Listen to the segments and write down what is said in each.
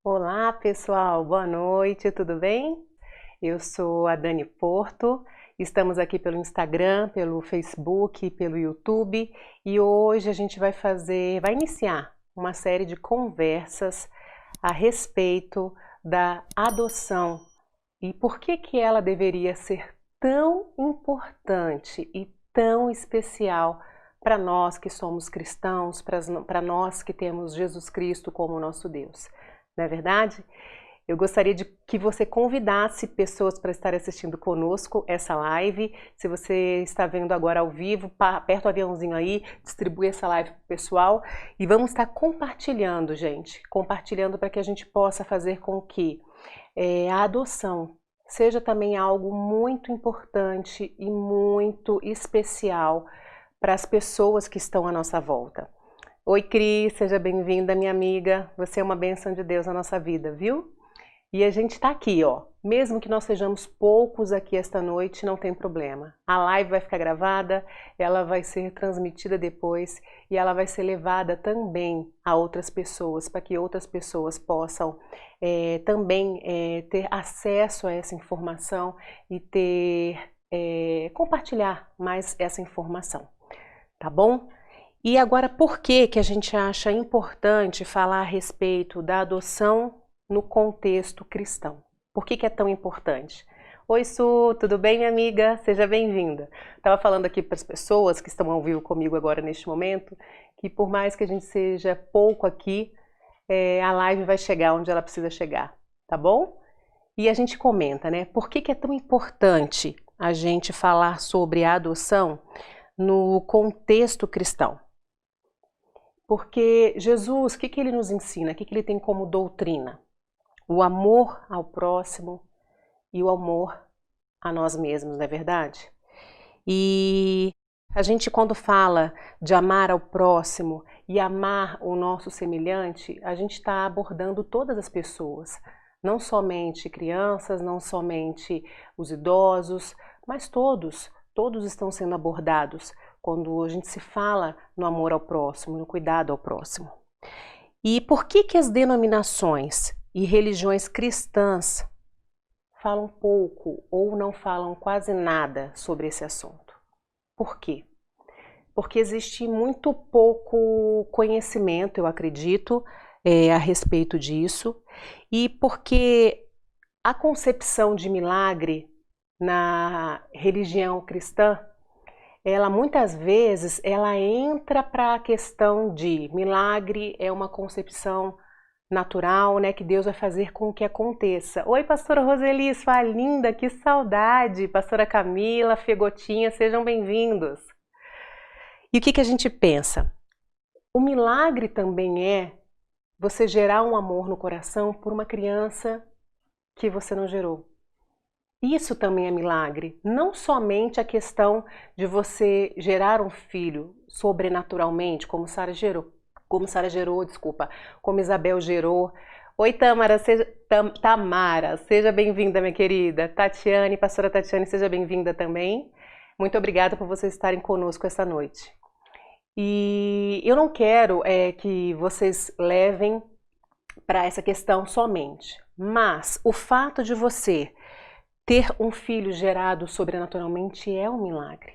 Olá, pessoal, boa noite, tudo bem? Eu sou a Dani Porto, estamos aqui pelo Instagram, pelo Facebook, pelo YouTube e hoje a gente vai iniciar uma série de conversas a respeito da adoção e por que ela deveria ser tão importante e tão especial para nós que somos cristãos, para nós que temos Jesus Cristo como nosso Deus. Não é verdade? Eu gostaria de que você convidasse pessoas para estar assistindo conosco essa live. Se você está vendo agora ao vivo, aperta o aviãozinho aí, distribui essa live para o pessoal e vamos estar compartilhando, gente. Compartilhando para que a gente possa fazer com que a adoção seja também algo muito importante e muito especial para as pessoas que estão à nossa volta. Oi, Cris, seja bem-vinda, minha amiga. Você é uma bênção de Deus na nossa vida, viu? E a gente está aqui, ó. Mesmo que nós sejamos poucos aqui esta noite, não tem problema. A live vai ficar gravada, ela vai ser transmitida depois e ela vai ser levada também a outras pessoas, para que outras pessoas possam também ter acesso a essa informação e compartilhar mais essa informação, tá bom? E agora, por que a gente acha importante falar a respeito da adoção no contexto cristão? Por que é tão importante? Oi, Su, tudo bem, minha amiga? Seja bem-vinda. Estava falando aqui para as pessoas que estão ao vivo comigo agora neste momento, que por mais que a gente seja pouco aqui, a live vai chegar onde ela precisa chegar, tá bom? E a gente comenta, né? Por que é tão importante a gente falar sobre a adoção no contexto cristão? Porque Jesus, o que ele nos ensina? O que ele tem como doutrina? O amor ao próximo e o amor a nós mesmos, não é verdade? E a gente, quando fala de amar ao próximo e amar o nosso semelhante, a gente está abordando todas as pessoas, não somente crianças, não somente os idosos, mas todos estão sendo abordados quando a gente se fala no amor ao próximo, no cuidado ao próximo. E por que as denominações e religiões cristãs falam pouco ou não falam quase nada sobre esse assunto? Por quê? Porque existe muito pouco conhecimento, eu acredito, a respeito disso, e porque a concepção de milagre na religião cristã, ela muitas vezes ela entra para a questão de milagre é uma concepção natural, né, que Deus vai fazer com que aconteça. Oi, pastora Roseli, sua linda, que saudade! Pastora Camila, Fegotinha, sejam bem-vindos. E o que a gente pensa? O milagre também é você gerar um amor no coração por uma criança que você não gerou. Isso também é milagre, não somente a questão de você gerar um filho sobrenaturalmente, como Sara gerou, como Isabel gerou. Oi, Tamara, seja bem-vinda, minha querida. Tatiane, pastora Tatiane, seja bem-vinda também. Muito obrigada por vocês estarem conosco esta noite. E eu não quero que vocês levem para essa questão somente, mas o fato de você ter um filho gerado sobrenaturalmente é um milagre.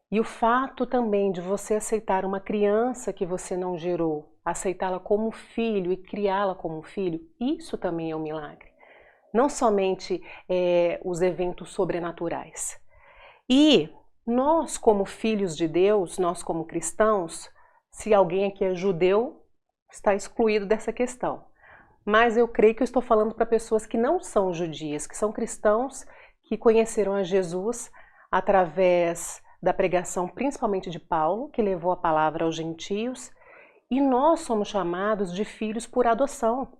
E o fato também de você aceitar uma criança que você não gerou, aceitá-la como filho e criá-la como filho, isso também é um milagre. Não somente os eventos sobrenaturais. E nós, como filhos de Deus, nós como cristãos, se alguém aqui é judeu, está excluído dessa questão. Mas eu creio que eu estou falando para pessoas que não são judias, que são cristãos, que conheceram a Jesus através da pregação principalmente de Paulo, que levou a palavra aos gentios, e nós somos chamados de filhos por adoção,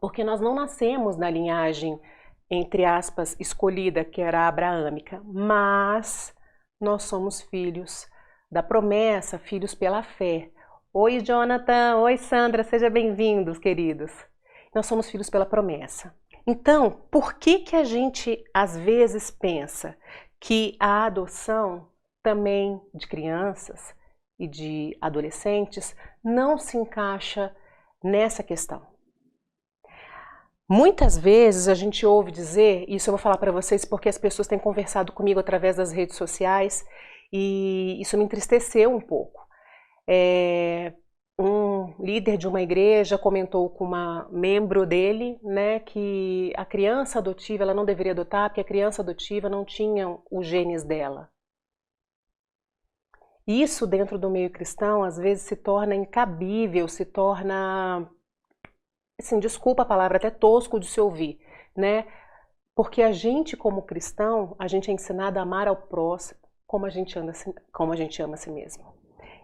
porque nós não nascemos na linhagem, entre aspas, escolhida, que era a abraâmica, mas nós somos filhos da promessa, filhos pela fé. Oi, Jonathan. Oi, Sandra. Sejam bem-vindos, queridos. Nós somos filhos pela promessa. Então, por que a gente às vezes pensa que a adoção também de crianças e de adolescentes não se encaixa nessa questão? Muitas vezes a gente ouve dizer, isso eu vou falar para vocês porque as pessoas têm conversado comigo através das redes sociais e isso me entristeceu um pouco. Um líder de uma igreja comentou com uma membro dele, né, que a criança adotiva ela não deveria adotar porque a criança adotiva não tinha os genes dela. Isso dentro do meio cristão às vezes se torna incabível, se torna, assim, desculpa a palavra, até tosco de se ouvir, né? Porque a gente como cristão, a gente é ensinado a amar ao próximo como a gente ama a si mesmo.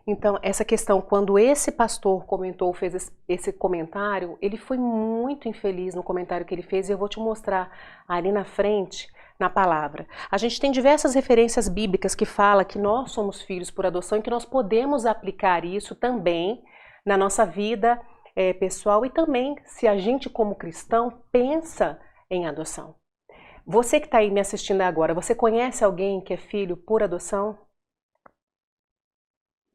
Então, essa questão, quando esse pastor comentou, fez esse comentário, ele foi muito infeliz no comentário que ele fez e eu vou te mostrar ali na frente, na palavra. A gente tem diversas referências bíblicas que falam que nós somos filhos por adoção e que nós podemos aplicar isso também na nossa vida pessoal e também se a gente como cristão pensa em adoção. Você que está aí me assistindo agora, você conhece alguém que é filho por adoção?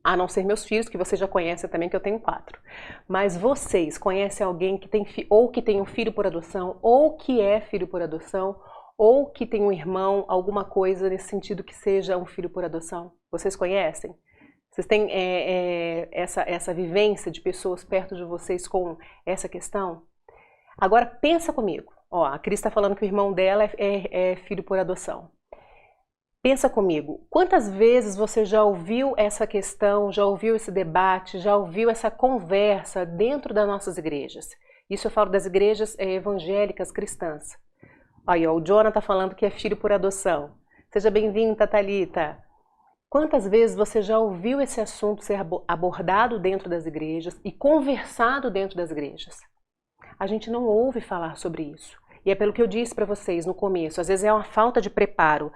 A não ser meus filhos, que você já conhece também, que eu tenho 4. Mas vocês conhecem alguém que tem ou que tem um filho por adoção, ou que é filho por adoção, ou que tem um irmão, alguma coisa nesse sentido que seja um filho por adoção? Vocês conhecem? Vocês têm essa vivência de pessoas perto de vocês com essa questão? Agora pensa comigo. Ó, a Cris está falando que o irmão dela é filho por adoção. Pensa comigo, quantas vezes você já ouviu essa questão, já ouviu esse debate, já ouviu essa conversa dentro das nossas igrejas? Isso eu falo das igrejas evangélicas cristãs. Aí, ó, o Jonathan está falando que é filho por adoção. Seja bem-vinda, Thalita. Quantas vezes você já ouviu esse assunto ser abordado dentro das igrejas e conversado dentro das igrejas? A gente não ouve falar sobre isso. E é pelo que eu disse para vocês no começo, às vezes é uma falta de preparo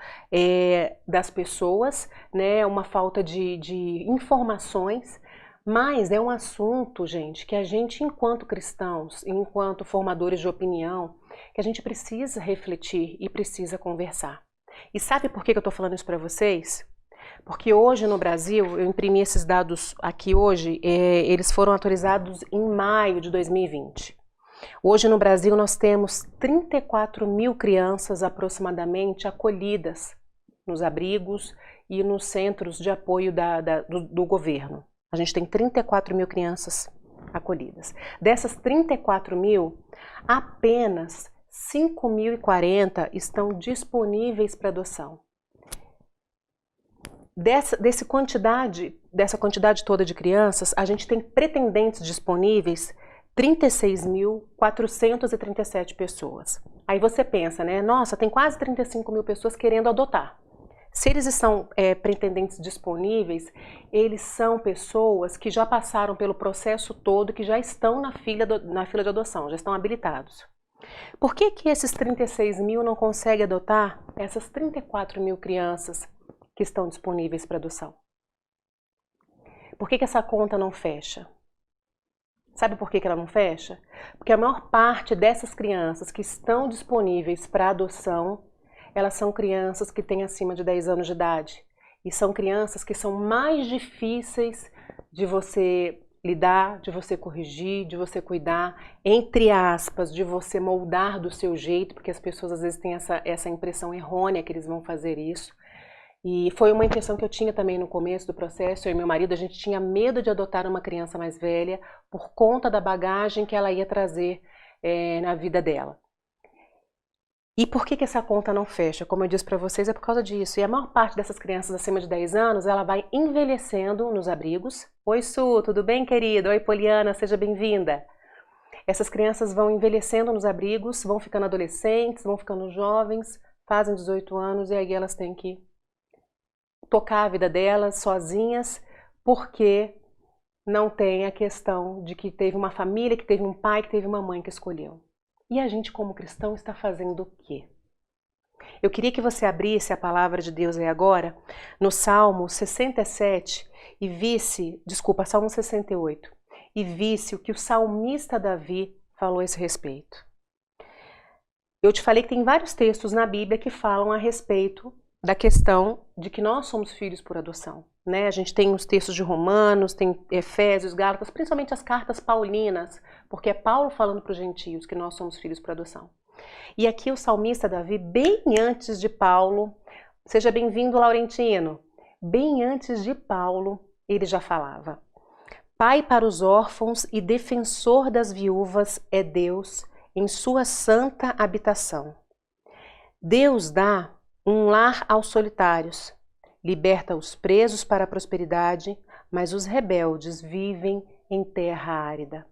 das pessoas, né, uma falta de informações, mas é um assunto, gente, que a gente, enquanto cristãos, enquanto formadores de opinião, que a gente precisa refletir e precisa conversar. E sabe por que eu estou falando isso para vocês? Porque hoje no Brasil, eu imprimi esses dados aqui hoje, eles foram atualizados em maio de 2020. Hoje no Brasil nós temos 34 mil crianças aproximadamente acolhidas nos abrigos e nos centros de apoio do governo. A gente tem 34 mil crianças acolhidas. Dessas 34 mil, apenas 5.040 estão disponíveis para adoção. Dessa quantidade toda de crianças, a gente tem pretendentes disponíveis 36.437 pessoas. Aí você pensa, né? Nossa, tem quase 35 mil pessoas querendo adotar. Se eles são pretendentes disponíveis, eles são pessoas que já passaram pelo processo todo, que já estão na fila de adoção, já estão habilitados. Por que esses 36 mil não conseguem adotar essas 34 mil crianças que estão disponíveis para adoção? Por que essa conta não fecha? Sabe por que ela não fecha? Porque a maior parte dessas crianças que estão disponíveis para adoção, elas são crianças que têm acima de 10 anos de idade. E são crianças que são mais difíceis de você lidar, de você corrigir, de você cuidar, entre aspas, de você moldar do seu jeito, porque as pessoas às vezes têm essa impressão errônea que eles vão fazer isso. E foi uma impressão que eu tinha também no começo do processo. Eu e meu marido, a gente tinha medo de adotar uma criança mais velha por conta da bagagem que ela ia trazer na vida dela. E por que essa conta não fecha? Como eu disse para vocês, é por causa disso. E a maior parte dessas crianças acima de 10 anos, ela vai envelhecendo nos abrigos. Oi, Su, tudo bem, querida? Oi, Poliana, seja bem-vinda. Essas crianças vão envelhecendo nos abrigos, vão ficando adolescentes, vão ficando jovens, fazem 18 anos e aí elas têm que tocar a vida delas sozinhas, porque não tem a questão de que teve uma família, que teve um pai, que teve uma mãe que escolheu. E a gente como cristão está fazendo o quê? Eu queria que você abrisse a palavra de Deus aí agora, no Salmo 67, e visse, desculpa, Salmo 68, e visse o que o salmista Davi falou a esse respeito. Eu te falei que tem vários textos na Bíblia que falam a respeito da questão de que nós somos filhos por adoção. né? A gente tem os textos de Romanos, tem Efésios, Gálatas, principalmente as cartas paulinas, porque é Paulo falando para os gentios que nós somos filhos por adoção. E aqui o salmista Davi, bem antes de Paulo, seja bem-vindo, Laurentino, bem antes de Paulo, ele já falava: Pai para os órfãos e defensor das viúvas é Deus em sua santa habitação. Deus dá um lar aos solitários, liberta os presos para a prosperidade, mas os rebeldes vivem em terra árida.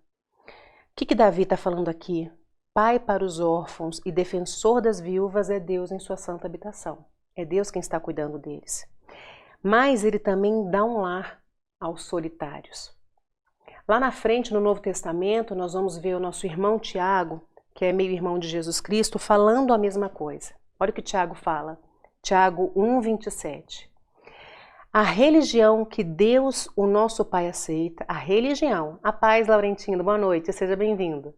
O que Davi está falando aqui? Pai para os órfãos e defensor das viúvas é Deus em sua santa habitação. É Deus quem está cuidando deles. Mas ele também dá um lar aos solitários. Lá na frente, no Novo Testamento, nós vamos ver o nosso irmão Tiago, que é meio-irmão de Jesus Cristo, falando a mesma coisa. Olha o que Tiago fala. Tiago 1:27. A religião que Deus, o nosso Pai, aceita, a religião, a paz, Laurentino, boa noite, seja bem-vindo.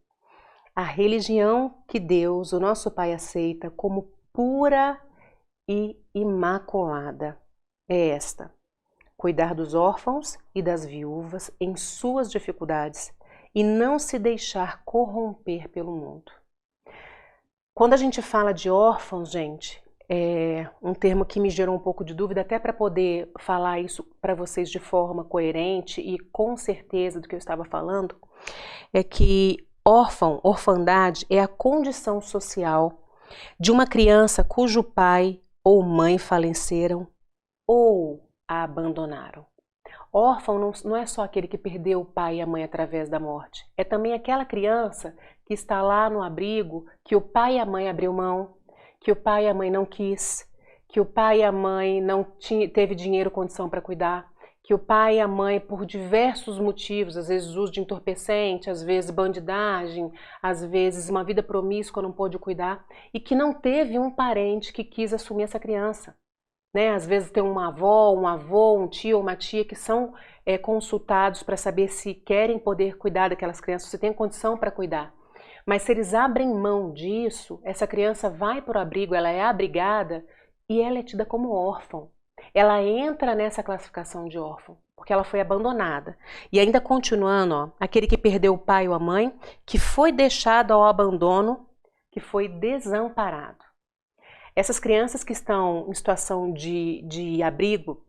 A religião que Deus, o nosso Pai, aceita como pura e imaculada é esta: cuidar dos órfãos e das viúvas em suas dificuldades e não se deixar corromper pelo mundo. Quando a gente fala de órfãos, gente, é um termo que me gerou um pouco de dúvida, até para poder falar isso para vocês de forma coerente e com certeza do que eu estava falando, é que órfão, orfandade, é a condição social de uma criança cujo pai ou mãe faleceram ou a abandonaram. Órfão não é só aquele que perdeu o pai e a mãe através da morte, é também aquela criança que está lá no abrigo, que o pai e a mãe abriu mão, que o pai e a mãe não quis, que o pai e a mãe não teve dinheiro, condição para cuidar, que o pai e a mãe, por diversos motivos, às vezes uso de entorpecente, às vezes bandidagem, às vezes uma vida promíscua, não pôde cuidar, e que não teve um parente que quis assumir essa criança. Né? Às vezes tem uma avó, um avô, um tio ou uma tia que são consultados para saber se querem poder cuidar daquelas crianças, se tem condição para cuidar. Mas se eles abrem mão disso, essa criança vai para o abrigo, ela é abrigada e ela é tida como órfã. Ela entra nessa classificação de órfã, porque ela foi abandonada. E ainda continuando, ó, aquele que perdeu o pai ou a mãe, que foi deixado ao abandono, que foi desamparado. Essas crianças que estão em situação de abrigo,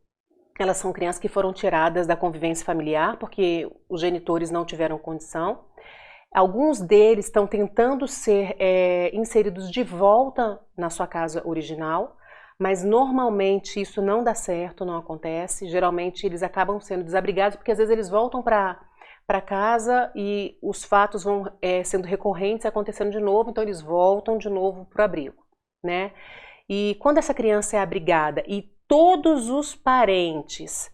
elas são crianças que foram tiradas da convivência familiar, porque os genitores não tiveram condição. Alguns deles estão tentando ser inseridos de volta na sua casa original, mas normalmente isso não dá certo, não acontece. Geralmente eles acabam sendo desabrigados, porque às vezes eles voltam para casa e os fatos vão sendo recorrentes, acontecendo de novo, então eles voltam de novo para o abrigo, né? E quando essa criança é abrigada e todos os parentes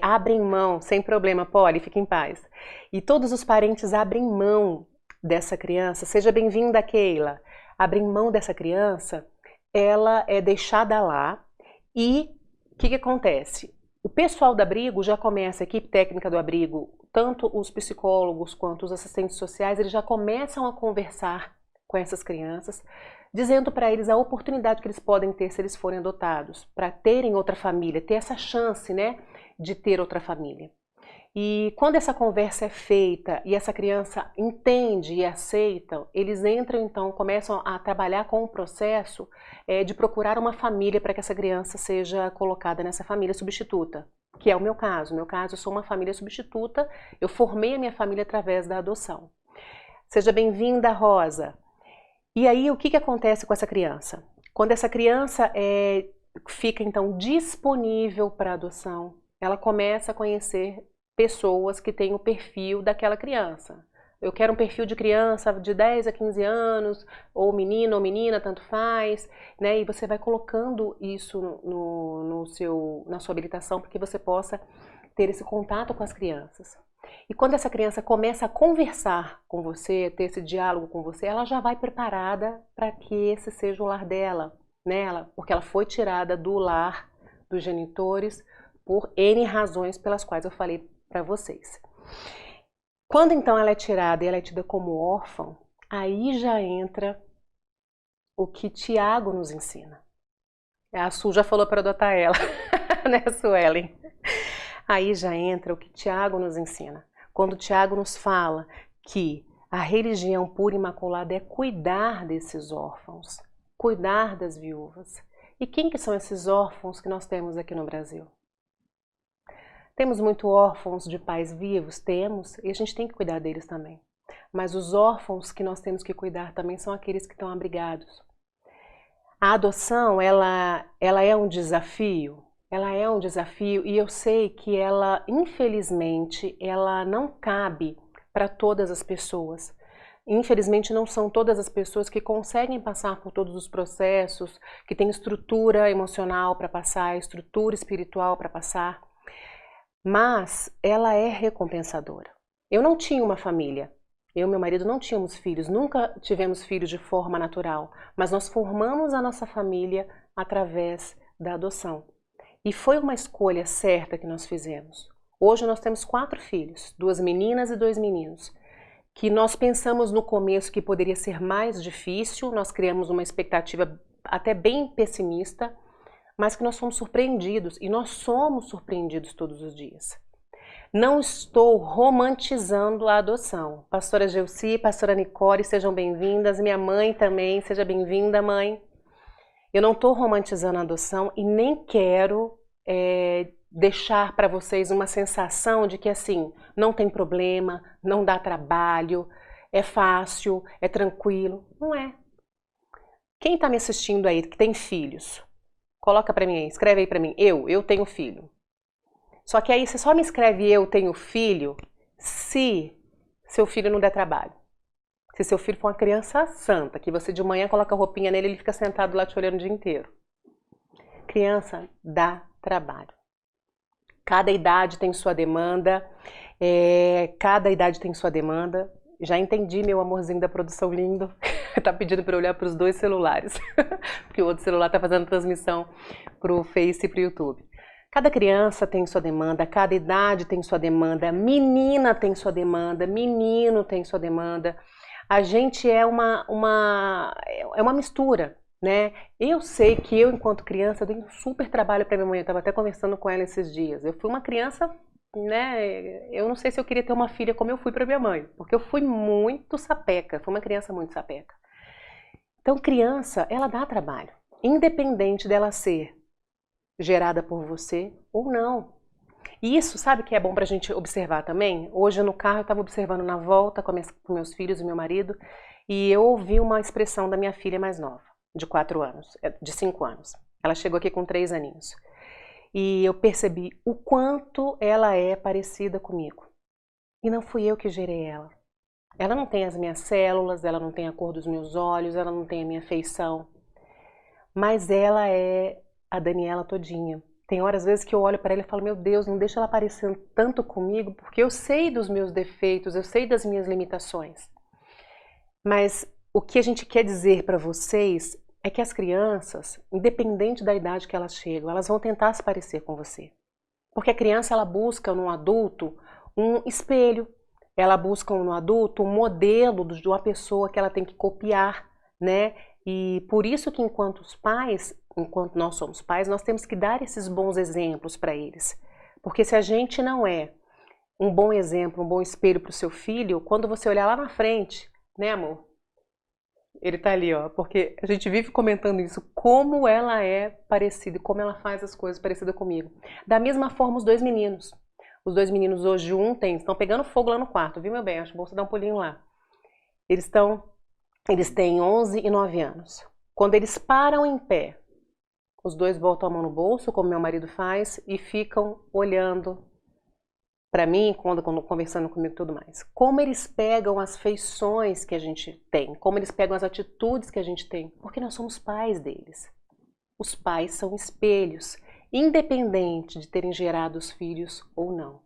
abrem mão, sem problema, Polly, fique em paz, e todos os parentes abrem mão dessa criança, seja bem-vinda, Keila, abrem mão dessa criança, ela é deixada lá e o que acontece? O pessoal do abrigo já começa, a equipe técnica do abrigo, tanto os psicólogos quanto os assistentes sociais, eles já começam a conversar com essas crianças, dizendo para eles a oportunidade que eles podem ter se eles forem adotados, para terem outra família, ter essa chance, né, de ter outra família. E quando essa conversa é feita e essa criança entende e aceita, eles entram então, começam a trabalhar com o processo de procurar uma família para que essa criança seja colocada nessa família substituta, que é o meu caso. No meu caso, eu sou uma família substituta, eu formei a minha família através da adoção. Seja bem-vinda, Rosa. E aí, o que acontece com essa criança? Quando essa criança fica, então, disponível para adoção, ela começa a conhecer pessoas que têm o perfil daquela criança. Eu quero um perfil de criança de 10 a 15 anos, ou menino ou menina, tanto faz, né? E você vai colocando isso na sua habilitação para que você possa ter esse contato com as crianças. E quando essa criança começa a conversar com você, ter esse diálogo com você, ela já vai preparada para que esse seja o lar dela, né? Porque ela foi tirada do lar dos genitores por N razões pelas quais eu falei para vocês. Quando então ela é tirada e ela é tida como órfã, aí já entra o que Tiago nos ensina. A Su já falou para adotar ela. né, Suelen? Aí já entra o que Tiago nos ensina. Quando Tiago nos fala que a religião pura e imaculada é cuidar desses órfãos, cuidar das viúvas. E quem que são esses órfãos que nós temos aqui no Brasil? Temos muito órfãos de pais vivos? Temos, e a gente tem que cuidar deles também. Mas os órfãos que nós temos que cuidar também são aqueles que estão abrigados. A adoção, ela é um desafio? Ela é um desafio e eu sei que ela, infelizmente, ela não cabe para todas as pessoas. Infelizmente, não são todas as pessoas que conseguem passar por todos os processos, que têm estrutura emocional para passar, estrutura espiritual para passar, mas ela é recompensadora. Eu não tinha uma família, eu e meu marido não tínhamos filhos, nunca tivemos filhos de forma natural, mas nós formamos a nossa família através da adoção. E foi uma escolha certa que nós fizemos. Hoje nós temos 4 filhos, 2 meninas e 2 meninos, que nós pensamos no começo que poderia ser mais difícil, nós criamos uma expectativa até bem pessimista, mas que nós fomos surpreendidos, e nós somos surpreendidos todos os dias. Não estou romantizando a adoção. Pastora Gelsi, pastora Nicole, sejam bem-vindas, minha mãe também, seja bem-vinda, mãe. Eu não estou romantizando a adoção e nem quero deixar para vocês uma sensação de que assim, não tem problema, não dá trabalho, é fácil, é tranquilo. Não é. Quem está me assistindo aí, que tem filhos, coloca para mim aí, escreve aí para mim, eu tenho filho. Só que aí você só me escreve eu tenho filho se seu filho não der trabalho. Se seu filho for uma criança santa, que você de manhã coloca a roupinha nele e ele fica sentado lá te olhando o dia inteiro. Criança dá trabalho. Cada idade tem sua demanda, cada idade tem sua demanda. Já entendi, meu amorzinho da produção lindo, tá pedindo para eu olhar para os 2 celulares, porque o outro celular tá fazendo transmissão pro Face e pro YouTube. Cada criança tem sua demanda, cada idade tem sua demanda, menina tem sua demanda, menino tem sua demanda. A gente é uma mistura, né? Eu sei que eu, enquanto criança, dei um super trabalho para minha mãe. Eu estava até conversando com ela esses dias. Eu fui uma criança, né? Eu não sei se eu queria ter uma filha como eu fui para minha mãe, porque eu fui muito sapeca, fui uma criança muito sapeca. Então, criança, ela dá trabalho, independente dela ser gerada por você ou não. E isso, sabe que é bom pra gente observar também? Hoje no carro eu estava observando na volta com meus filhos e meu marido, e eu ouvi uma expressão da minha filha mais nova, de 5 anos. Ela chegou aqui com 3 aninhos. E eu percebi o quanto ela é parecida comigo. E não fui eu que gerei ela. Ela não tem as minhas células, ela não tem a cor dos meus olhos, ela não tem a minha feição. Mas ela é a Daniela todinha. Tem horas, às vezes, que eu olho para ela e falo, meu Deus, não deixa ela parecendo tanto comigo, porque eu sei dos meus defeitos, eu sei das minhas limitações. Mas o que a gente quer dizer para vocês é que as crianças, independente da idade que elas chegam, elas vão tentar se parecer com você. Porque a criança, ela busca no adulto um espelho, ela busca no adulto um modelo de uma pessoa que ela tem que copiar, né? E por isso que enquanto nós somos pais, nós temos que dar esses bons exemplos para eles. Porque se a gente não é um bom exemplo, um bom espelho para o seu filho, quando você olhar lá na frente, né, amor? Ele tá ali, ó, porque a gente vive comentando isso, como ela é parecida, como ela faz as coisas parecidas comigo. Da mesma forma, os 2 meninos. Os 2 meninos hoje, estão pegando fogo lá no quarto, viu, meu bem? Acho bom você dar um pulinho lá. Eles têm 11 e 9 anos. Quando eles param em pé, os 2 botam a mão no bolso, como meu marido faz, e ficam olhando para mim, quando conversando comigo e tudo mais. Como eles pegam as feições que a gente tem, como eles pegam as atitudes que a gente tem, porque nós somos pais deles. Os pais são espelhos, independente de terem gerado os filhos ou não.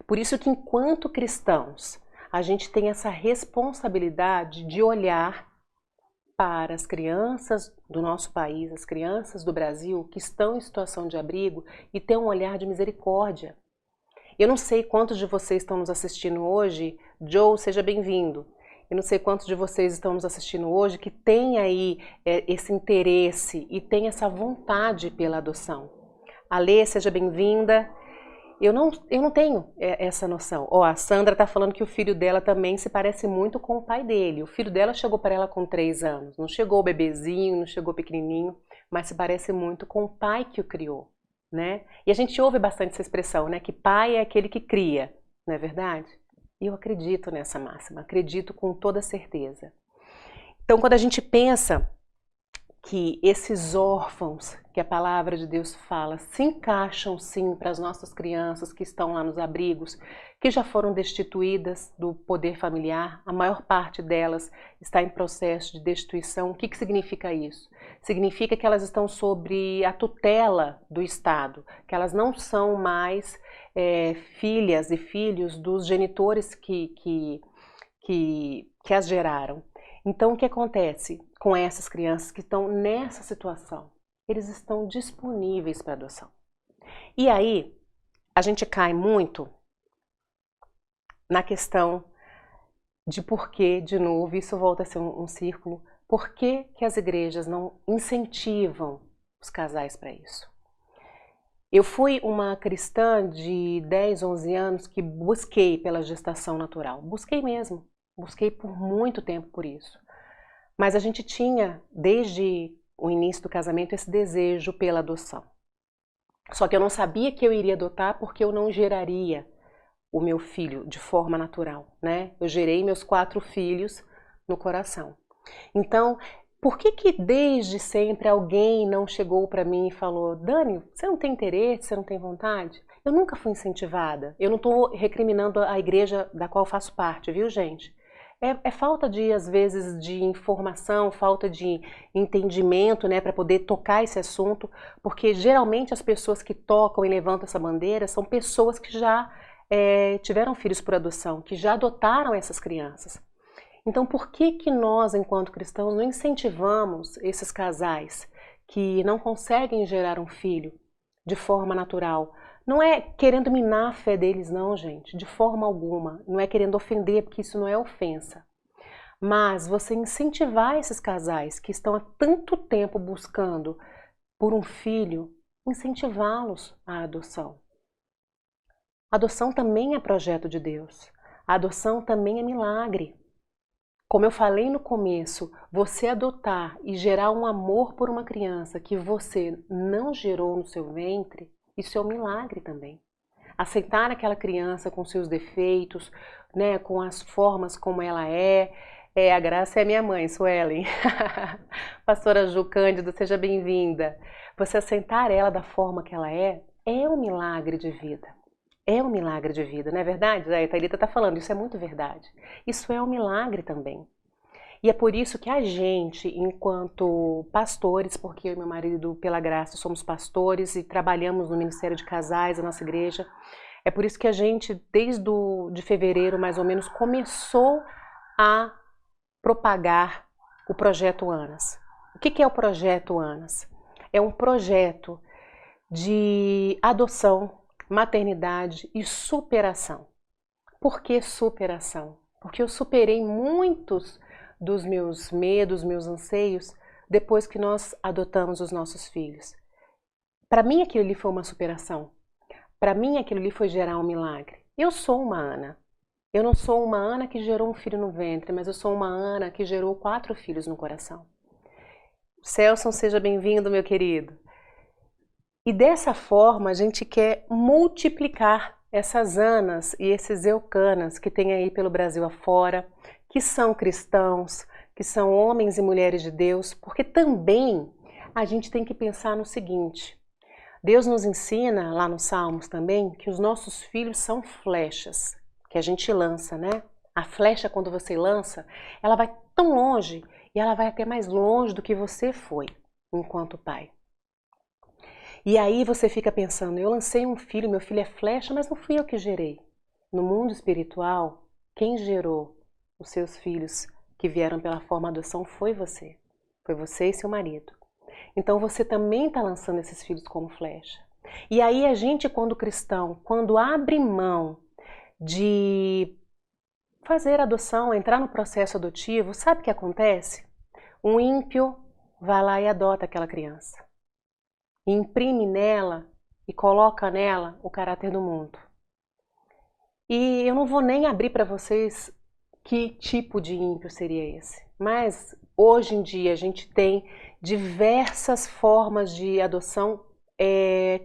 Por isso que, enquanto cristãos, a gente tem essa responsabilidade de olhar para as crianças do nosso país, as crianças do Brasil que estão em situação de abrigo e ter um olhar de misericórdia. Eu não sei quantos de vocês estão nos assistindo hoje, Joe, seja bem-vindo. Eu não sei quantos de vocês estão nos assistindo hoje que tem aí esse interesse e tem essa vontade pela adoção. Alê, seja bem-vinda. Eu não tenho essa noção. Ó, a Sandra está falando que o filho dela também se parece muito com o pai dele. O filho dela chegou para ela com 3 anos. Não chegou bebezinho, não chegou pequenininho, mas se parece muito com o pai que o criou, né? E a gente ouve bastante essa expressão, né? Que pai é aquele que cria, não é verdade? E eu acredito nessa máxima, acredito com toda certeza. Então, quando a gente pensa que esses órfãos que a palavra de Deus fala se encaixam sim para as nossas crianças que estão lá nos abrigos, que já foram destituídas do poder familiar, a maior parte delas está em processo de destituição. O que significa isso? Significa que elas estão sob a tutela do Estado, que elas não são mais filhas e filhos dos genitores que as geraram. Então, o que acontece com essas crianças que estão nessa situação? Eles estão disponíveis para adoção. E aí, a gente cai muito na questão de por que, de novo, isso volta a ser um círculo, por que as igrejas não incentivam os casais para isso? Eu fui uma cristã de 10, 11 anos que busquei pela gestação natural. Busquei mesmo. Busquei por muito tempo por isso. Mas a gente tinha, desde o início do casamento, esse desejo pela adoção. Só que eu não sabia que eu iria adotar porque eu não geraria o meu filho de forma natural, né? Eu gerei meus 4 filhos no coração. Então, por que desde sempre alguém não chegou para mim e falou: Dani, você não tem interesse, você não tem vontade? Eu nunca fui incentivada. Eu não estou recriminando a igreja da qual faço parte, viu, gente? É falta de, às vezes, de informação, falta de entendimento, né, para poder tocar esse assunto, porque geralmente as pessoas que tocam e levantam essa bandeira são pessoas que já tiveram filhos por adoção, que já adotaram essas crianças. Então, por que nós, enquanto cristãos, não incentivamos esses casais que não conseguem gerar um filho de forma natural? Não é querendo minar a fé deles, não, gente, de forma alguma. Não é querendo ofender, porque isso não é ofensa. Mas você incentivar esses casais que estão há tanto tempo buscando por um filho, incentivá-los à adoção. A adoção também é projeto de Deus. A adoção também é milagre. Como eu falei no começo, você adotar e gerar um amor por uma criança que você não gerou no seu ventre, isso é um milagre também. Aceitar aquela criança com seus defeitos, né, com as formas como ela é. A Graça é minha mãe, Suelen. Pastora Ju Cândido, seja bem-vinda. Você aceitar ela da forma que ela é um milagre de vida. É um milagre de vida, não é verdade? A Thalita está falando, isso é muito verdade. Isso é um milagre também. E é por isso que a gente, enquanto pastores, porque eu e meu marido, pela graça, somos pastores e trabalhamos no Ministério de Casais da nossa igreja, é por isso que a gente, desde de fevereiro, mais ou menos, começou a propagar o Projeto ANAS. O que é o Projeto ANAS? É um projeto de adoção, maternidade e superação. Por que superação? Porque eu superei muitos dos meus medos, meus anseios, depois que nós adotamos os nossos filhos. Para mim aquilo ali foi uma superação. Para mim aquilo ali foi gerar um milagre. Eu sou uma Ana. Eu não sou uma Ana que gerou um filho no ventre, mas eu sou uma Ana que gerou 4 filhos no coração. Celson, seja bem-vindo, meu querido. E dessa forma a gente quer multiplicar essas Anas e esses Eucanas que tem aí pelo Brasil afora, que são cristãos, que são homens e mulheres de Deus, porque também a gente tem que pensar no seguinte: Deus nos ensina lá nos Salmos também que os nossos filhos são flechas que a gente lança, né? A flecha, quando você lança, ela vai tão longe e ela vai até mais longe do que você foi enquanto pai. E aí você fica pensando, eu lancei um filho, meu filho é flecha, mas não fui eu que gerei. No mundo espiritual, quem gerou os seus filhos que vieram pela forma de adoção foi você. Foi você e seu marido. Então você também está lançando esses filhos como flecha. E aí a gente, quando cristão, quando abre mão de fazer adoção, entrar no processo adotivo, sabe o que acontece? Um ímpio vai lá e adota aquela criança. E imprime nela e coloca nela o caráter do mundo. E eu não vou nem abrir para vocês que tipo de ímpio seria esse. Mas hoje em dia a gente tem diversas formas de adoção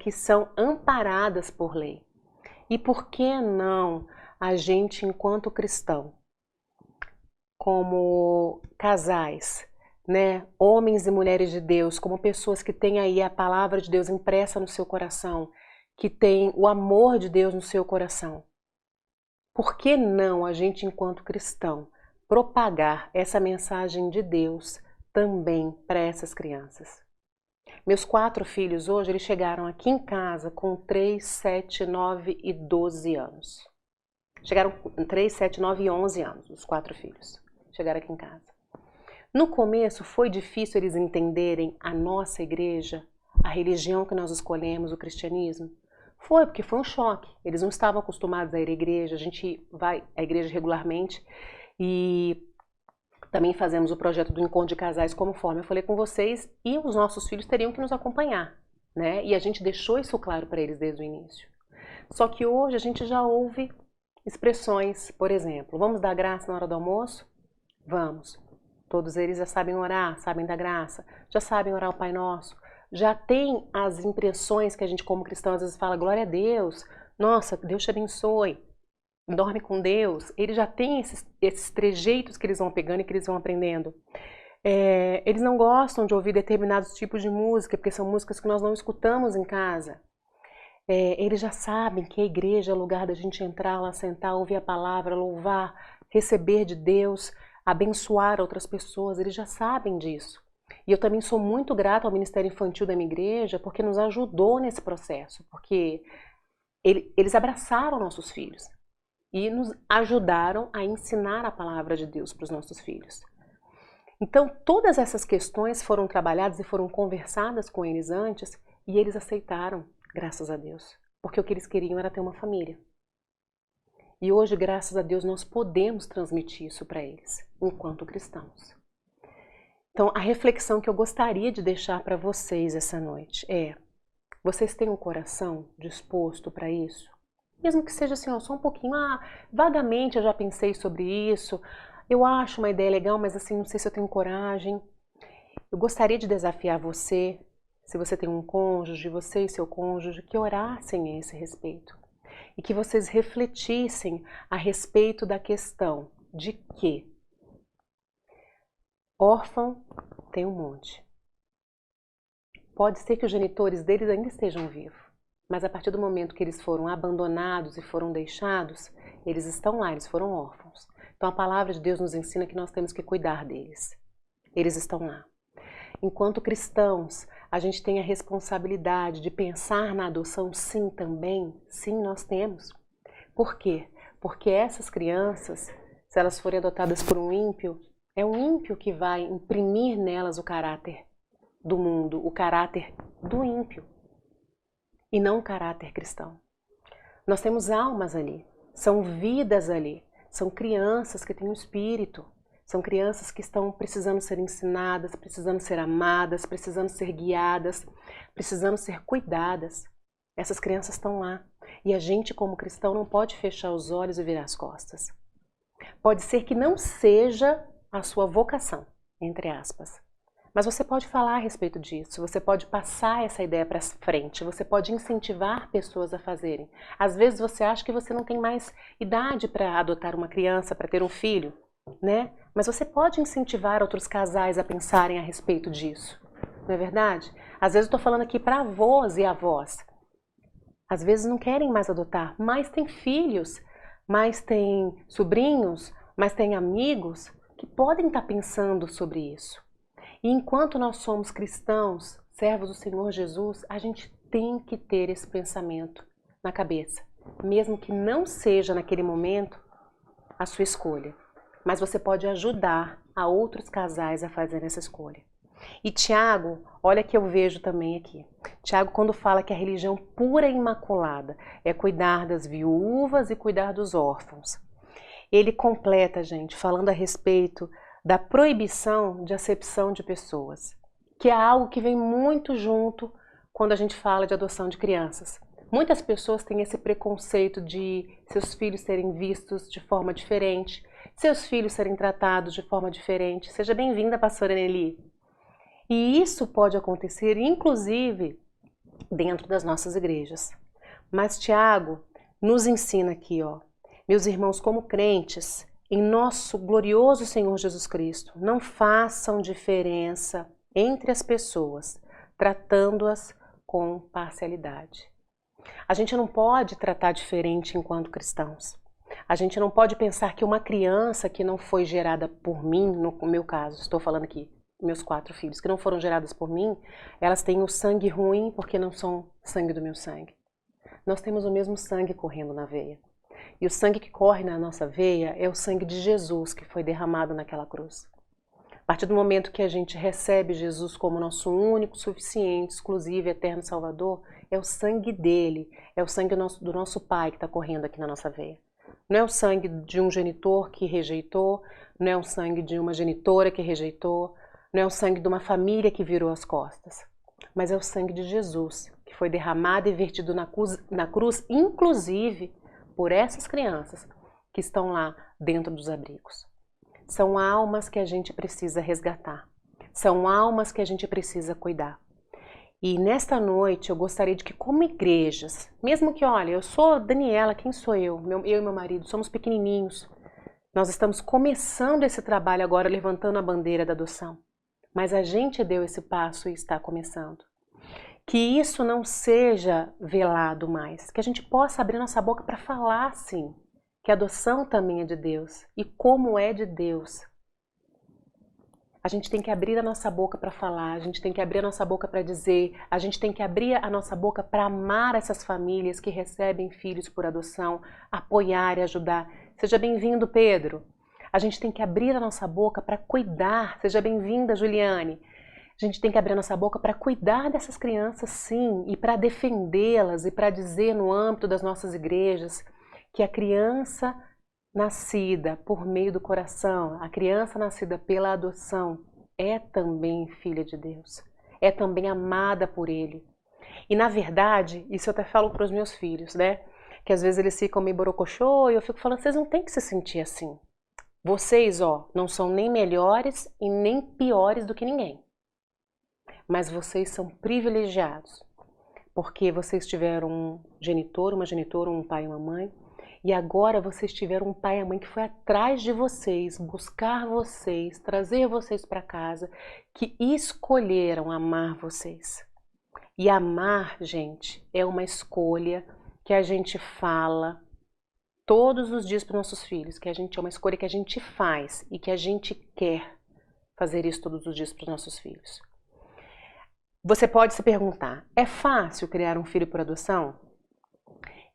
que são amparadas por lei. E por que não a gente, enquanto cristão, como casais, né, homens e mulheres de Deus, como pessoas que têm aí a palavra de Deus impressa no seu coração, que têm o amor de Deus no seu coração, por que não a gente, enquanto cristão, propagar essa mensagem de Deus também para essas crianças? Meus 4 filhos hoje, eles chegaram aqui em casa com 3, 7, 9 e 12 anos. Chegaram com 3, 7, 9 e 11 anos, os 4 filhos. Chegaram aqui em casa. No começo foi difícil eles entenderem a nossa igreja, a religião que nós escolhemos, o cristianismo. Foi, porque foi um choque. Eles não estavam acostumados a ir à igreja, a gente vai à igreja regularmente e também fazemos o projeto do encontro de casais conforme eu falei com vocês, e os nossos filhos teriam que nos acompanhar, né? E a gente deixou isso claro para eles desde o início. Só que hoje a gente já ouve expressões, por exemplo, vamos dar graça na hora do almoço? Vamos. Todos eles já sabem orar, sabem dar graça, já sabem orar o Pai Nosso, já tem as impressões que a gente como cristão às vezes fala, glória a Deus, nossa, Deus te abençoe, dorme com Deus. Eles já têm esses trejeitos que eles vão pegando e que eles vão aprendendo. Eles não gostam de ouvir determinados tipos de música, porque são músicas que nós não escutamos em casa. Eles já sabem que a igreja é o lugar da gente entrar lá, sentar, ouvir a palavra, louvar, receber de Deus, abençoar outras pessoas, eles já sabem disso. E eu também sou muito grata ao Ministério Infantil da minha igreja, porque nos ajudou nesse processo, porque eles abraçaram nossos filhos e nos ajudaram a ensinar a palavra de Deus para os nossos filhos. Então, todas essas questões foram trabalhadas e foram conversadas com eles antes, e eles aceitaram, graças a Deus, porque o que eles queriam era ter uma família. E hoje, graças a Deus, nós podemos transmitir isso para eles, enquanto cristãos. Então, a reflexão que eu gostaria de deixar para vocês essa noite é: vocês têm um coração disposto para isso? Mesmo que seja assim, ó, só um pouquinho, vagamente eu já pensei sobre isso, eu acho uma ideia legal, mas assim, não sei se eu tenho coragem. Eu gostaria de desafiar você, se você tem um cônjuge, você e seu cônjuge, que orassem a esse respeito. E que vocês refletissem a respeito da questão de que órfão tem um monte. Pode ser que os genitores deles ainda estejam vivos, mas a partir do momento que eles foram abandonados e foram deixados, eles estão lá, eles foram órfãos. Então a palavra de Deus nos ensina que nós temos que cuidar deles. Eles estão lá. Enquanto cristãos, a gente tem a responsabilidade de pensar na adoção, sim, também. Sim, nós temos. Por quê? Porque essas crianças, se elas forem adotadas por um ímpio, é um ímpio que vai imprimir nelas o caráter do mundo, o caráter do ímpio, e não o caráter cristão. Nós temos almas ali, são vidas ali, são crianças que têm um espírito. São crianças que estão precisando ser ensinadas, precisando ser amadas, precisando ser guiadas, precisando ser cuidadas. Essas crianças estão lá. E a gente, como cristão, não pode fechar os olhos e virar as costas. Pode ser que não seja a sua vocação, entre aspas. Mas você pode falar a respeito disso, você pode passar essa ideia para frente, você pode incentivar pessoas a fazerem. Às vezes você acha que você não tem mais idade para adotar uma criança, para ter um filho, né? Mas você pode incentivar outros casais a pensarem a respeito disso, não é verdade? Às vezes eu estou falando aqui para avós e avós. Às vezes não querem mais adotar, mas tem filhos, mas tem sobrinhos, mas tem amigos que podem estar pensando sobre isso. E enquanto nós somos cristãos, servos do Senhor Jesus, a gente tem que ter esse pensamento na cabeça, mesmo que não seja naquele momento a sua escolha. Mas você pode ajudar a outros casais a fazerem essa escolha. E Tiago, olha que eu vejo também aqui. Tiago, quando fala que a religião pura e imaculada é cuidar das viúvas e cuidar dos órfãos, ele completa, gente, falando a respeito da proibição de acepção de pessoas, que é algo que vem muito junto quando a gente fala de adoção de crianças. Muitas pessoas têm esse preconceito de seus filhos serem vistos de forma diferente, seus filhos serem tratados de forma diferente. Seja bem-vinda, pastora Nelly. E isso pode acontecer, inclusive, dentro das nossas igrejas. Mas Tiago nos ensina aqui, ó, meus irmãos, como crentes, em nosso glorioso Senhor Jesus Cristo, não façam diferença entre as pessoas, tratando-as com parcialidade. A gente não pode tratar diferente enquanto cristãos. A gente não pode pensar que uma criança que não foi gerada por mim, no meu caso, estou falando aqui, meus 4 filhos, que não foram geradas por mim, elas têm o sangue ruim porque não são sangue do meu sangue. Nós temos o mesmo sangue correndo na veia. E o sangue que corre na nossa veia é o sangue de Jesus que foi derramado naquela cruz. A partir do momento que a gente recebe Jesus como nosso único, suficiente, exclusivo e eterno Salvador, é o sangue dele, é o sangue do nosso Pai que está correndo aqui na nossa veia. Não é o sangue de um genitor que rejeitou, não é o sangue de uma genitora que rejeitou, não é o sangue de uma família que virou as costas, mas é o sangue de Jesus, que foi derramado e vertido na cruz, inclusive por essas crianças que estão lá dentro dos abrigos. São almas que a gente precisa resgatar, são almas que a gente precisa cuidar. E nesta noite eu gostaria de que, como igrejas, mesmo que, olha, eu sou Daniela, quem sou eu? Eu e meu marido somos pequenininhos. Nós estamos começando esse trabalho agora, levantando a bandeira da adoção. Mas a gente deu esse passo e está começando. Que isso não seja velado mais, que a gente possa abrir nossa boca para falar, sim, que a adoção também é de Deus e como é de Deus. A gente tem que abrir a nossa boca para falar, a gente tem que abrir a nossa boca para dizer, a gente tem que abrir a nossa boca para amar essas famílias que recebem filhos por adoção, apoiar e ajudar. Seja bem-vindo, Pedro. A gente tem que abrir a nossa boca para cuidar. Seja bem-vinda, Juliane. A gente tem que abrir a nossa boca para cuidar dessas crianças, sim, e para defendê-las e para dizer no âmbito das nossas igrejas que a criança nascida por meio do coração, a criança nascida pela adoção, é também filha de Deus, é também amada por Ele. E na verdade, isso eu até falo para os meus filhos, né? Que às vezes eles ficam meio borocochô e eu fico falando, vocês não têm que se sentir assim. Vocês, ó, não são nem melhores e nem piores do que ninguém. Mas vocês são privilegiados, porque vocês tiveram um genitor, uma genitora, um pai e uma mãe, e agora vocês tiveram um pai e uma mãe que foi atrás de vocês, buscar vocês, trazer vocês para casa, que escolheram amar vocês. E amar, gente, é uma escolha que a gente fala todos os dias para nossos filhos, que é uma escolha que a gente faz e que a gente quer fazer isso todos os dias para os nossos filhos. Você pode se perguntar, é fácil criar um filho por adoção?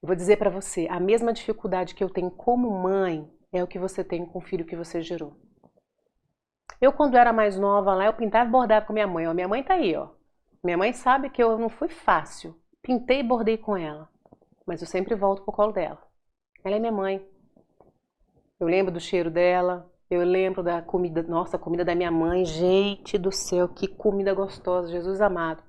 Eu vou dizer para você, a mesma dificuldade que eu tenho como mãe é o que você tem com o filho que você gerou. Eu, quando era mais nova lá, eu pintava e bordava com minha mãe. Ó, minha mãe tá aí, ó. Minha mãe sabe que eu não fui fácil. Pintei e bordei com ela. Mas eu sempre volto pro colo dela. Ela é minha mãe. Eu lembro do cheiro dela. Eu lembro da comida, nossa, a comida da minha mãe. Gente do céu, que comida gostosa, Jesus amado.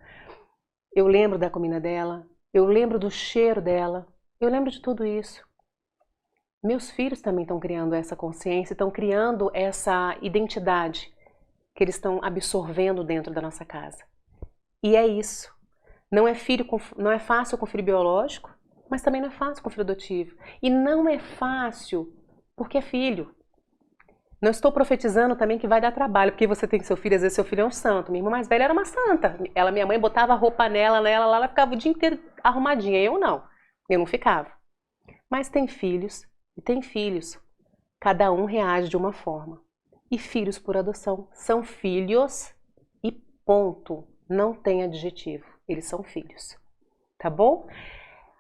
Eu lembro da comida dela. Eu lembro do cheiro dela. Eu lembro de tudo isso. Meus filhos também estão criando essa consciência, estão criando essa identidade que eles estão absorvendo dentro da nossa casa. E é isso. Não é fácil com filho biológico, mas também não é fácil com filho adotivo. E não é fácil porque é filho. Não estou profetizando também que vai dar trabalho, porque você tem seu filho, às vezes seu filho é um santo. Minha irmã mais velha era uma santa. Minha mãe botava roupa nela, ela ficava o dia inteiro arrumadinha. Eu não ficava. Mas tem filhos e tem filhos. Cada um reage de uma forma. E filhos por adoção são filhos e ponto. Não tem adjetivo. Eles são filhos. Tá bom?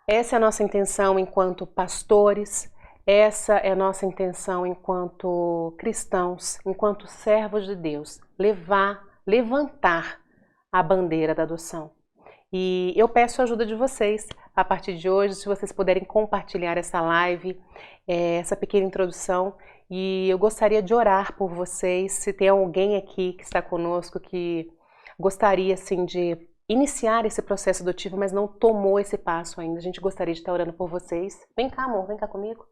Essa é a nossa intenção enquanto pastores. Essa é a nossa intenção enquanto cristãos, enquanto servos de Deus. Levantar a bandeira da adoção. E eu peço a ajuda de vocês a partir de hoje, se vocês puderem compartilhar essa live, essa pequena introdução. E eu gostaria de orar por vocês, se tem alguém aqui que está conosco que gostaria assim de iniciar esse processo adotivo, mas não tomou esse passo ainda. A gente gostaria de estar orando por vocês. Vem cá, amor, vem cá comigo.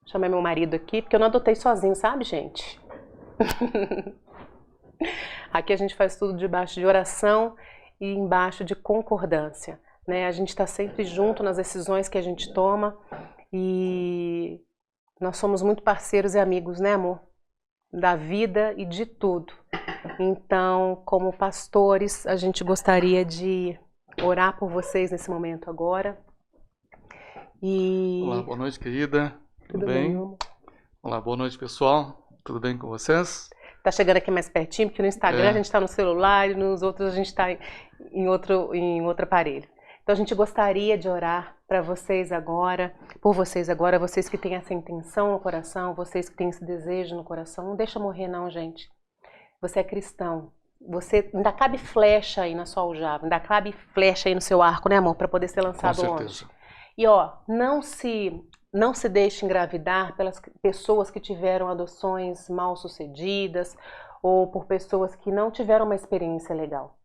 Chamei meu marido aqui, porque eu não adotei sozinho, sabe, gente? Aqui a gente faz tudo debaixo de oração e embaixo de concordância, né? A gente está sempre junto nas decisões que a gente toma e nós somos muito parceiros e amigos, né, amor? Da vida e de tudo. Então, como pastores, a gente gostaria de orar por vocês nesse momento agora. Olá, boa noite, querida. Tudo bem? Olá, boa noite, pessoal. Tudo bem com vocês? Tá chegando aqui mais pertinho, porque no Instagram a gente está no celular e nos outros a gente está em outro aparelho. Então a gente gostaria de orar para vocês agora, por vocês agora, vocês que têm essa intenção no coração, vocês que têm esse desejo no coração. Não deixa morrer não, gente. Você é cristão. Você ainda cabe flecha aí na sua aljava, ainda cabe flecha aí no seu arco, né, amor, para poder ser lançado onde? E ó, não se deixe engravidar pelas pessoas que tiveram adoções mal sucedidas ou por pessoas que não tiveram uma experiência legal.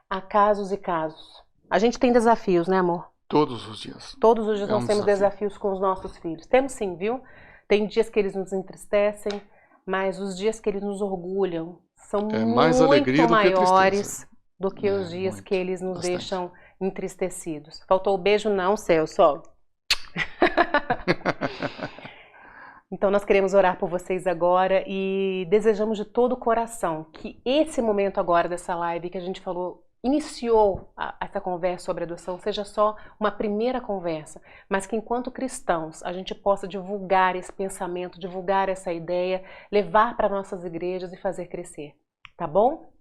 Há casos e casos. A gente tem desafios, né, amor? Todos os dias. Todos os dias nós temos desafios com os nossos filhos. Temos sim, viu? Tem dias que eles nos entristecem, mas os dias que eles nos orgulham são muito maiores do que os dias que eles nos deixam entristecidos. Faltou o beijo não, Celso. Então nós queremos orar por vocês agora e desejamos de todo o coração que esse momento agora dessa live que a gente falou, iniciou essa conversa sobre adoção, seja só uma primeira conversa, mas que enquanto cristãos a gente possa divulgar esse pensamento, divulgar essa ideia, levar para nossas igrejas e fazer crescer, tá bom?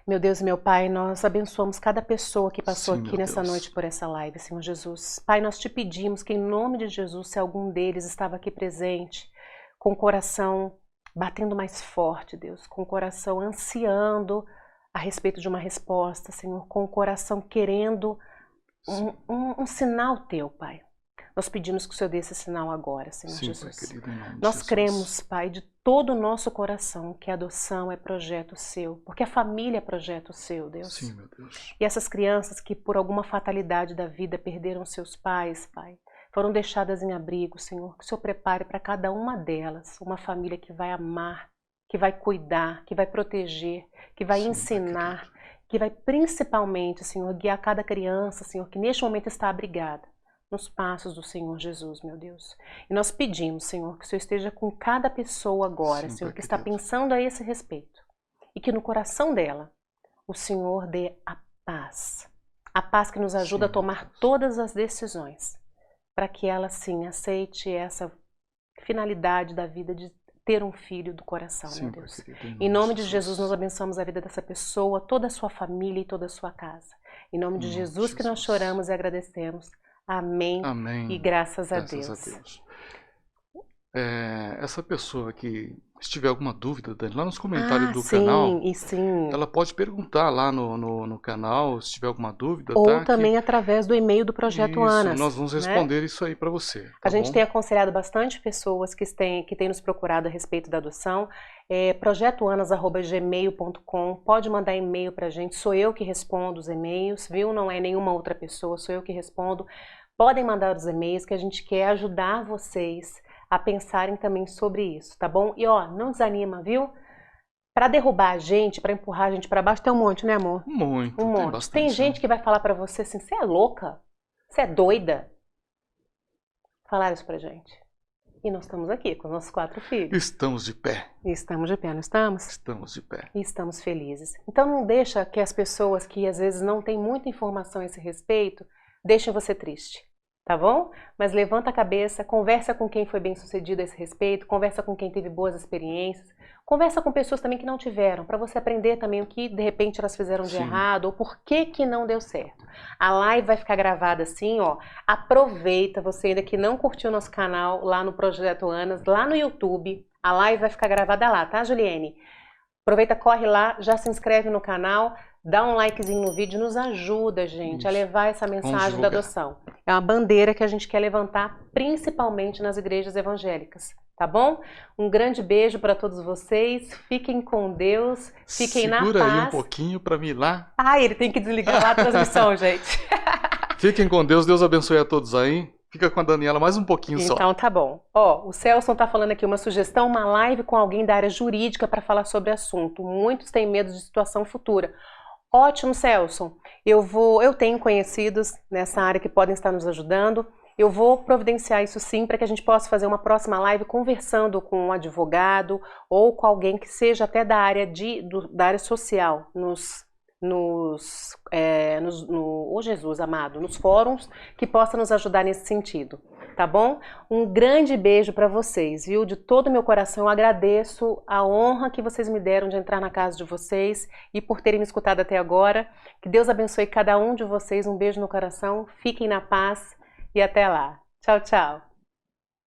Meu Deus e meu Pai, nós abençoamos cada pessoa que passou aqui nessa noite por essa live, Senhor Jesus. Pai, nós te pedimos que em nome de Jesus, se algum deles estava aqui presente, com o coração batendo mais forte, Deus, com o coração ansiando a respeito de uma resposta, Senhor, com o coração querendo um sinal teu, Pai. Nós pedimos que o Senhor dê esse sinal agora, Senhor Jesus. Pai querido, em nome de Nós Jesus. cremos, Pai, de todo o nosso coração que a adoção é projeto seu, porque a família é projeto seu, Deus. Sim, meu Deus. E essas crianças que por alguma fatalidade da vida perderam seus pais, Pai, foram deixadas em abrigo, Senhor, que o Senhor prepare para cada uma delas uma família que vai amar, que vai cuidar, que vai proteger, que vai ensinar, que vai principalmente, Senhor, guiar cada criança, Senhor, que neste momento está abrigada nos passos do Senhor Jesus, meu Deus. E nós pedimos, Senhor, que o Senhor esteja com cada pessoa agora, Senhor, que está pensando a esse respeito. E que no coração dela, o Senhor dê a paz que nos ajuda a tomar todas as decisões, para que ela, sim, aceite essa finalidade da vida de ter um filho do coração, meu Deus. Em nome de Jesus, nós abençoamos a vida dessa pessoa, toda a sua família e toda a sua casa. Em nome de Jesus que nós choramos e agradecemos. Amém. Amém. E graças a Deus. Essa pessoa que se tiver alguma dúvida, Dani, lá nos comentários do canal, ela pode perguntar lá no canal, se tiver alguma dúvida. Ou também através do e-mail do Projeto Anas. Nós vamos responder isso aí para você. A gente tem aconselhado bastante pessoas que têm nos procurado a respeito da adoção. projetoanas@gmail.com. Pode mandar e-mail para a gente. Sou eu que respondo os e-mails, viu? Não é nenhuma outra pessoa, sou eu que respondo. Podem mandar os e-mails que a gente quer ajudar vocês a pensarem também sobre isso, tá bom? E ó, não desanima, viu? Para derrubar a gente, para empurrar a gente para baixo, tem um monte, né, amor? Um monte. Bastante, tem gente que vai falar para você assim, você é louca? Você é doida? Falaram isso pra gente. E nós estamos aqui com os nossos 4 filhos. Estamos de pé. Estamos de pé, não estamos? Estamos de pé. E estamos felizes. Então não deixa que as pessoas que às vezes não têm muita informação a esse respeito, deixem você triste. Tá bom? Mas levanta a cabeça, conversa com quem foi bem sucedido a esse respeito, conversa com quem teve boas experiências, conversa com pessoas também que não tiveram, para você aprender também o que de repente elas fizeram de errado ou por que não deu certo. A live vai ficar gravada assim, ó. Aproveita, você ainda que não curtiu nosso canal lá no Projeto Anas, lá no YouTube, a live vai ficar gravada lá, tá, Juliene? Aproveita, corre lá, já se inscreve no canal, dá um likezinho no vídeo, nos ajuda, gente, a levar essa mensagem da adoção. É uma bandeira que a gente quer levantar, principalmente nas igrejas evangélicas, tá bom? Um grande beijo para todos vocês, fiquem com Deus, fiquem na paz. Segura aí um pouquinho para mim ir lá. Ah, ele tem que desligar lá a transmissão, gente. Fiquem com Deus, Deus abençoe a todos aí. Fica com a Daniela mais um pouquinho só. Então tá bom. Ó, o Celso tá falando aqui uma sugestão, uma live com alguém da área jurídica para falar sobre o assunto. Muitos têm medo de situação futura. Ótimo, Celso. Eu tenho conhecidos nessa área que podem estar nos ajudando. Eu vou providenciar isso sim para que a gente possa fazer uma próxima live conversando com um advogado ou com alguém que seja até da área da área social, Jesus amado, nos fóruns, que possa nos ajudar nesse sentido, tá bom? Um grande beijo para vocês, viu? De todo o meu coração, eu agradeço a honra que vocês me deram de entrar na casa de vocês e por terem me escutado até agora. Que Deus abençoe cada um de vocês, um beijo no coração, fiquem na paz e até lá. Tchau, tchau.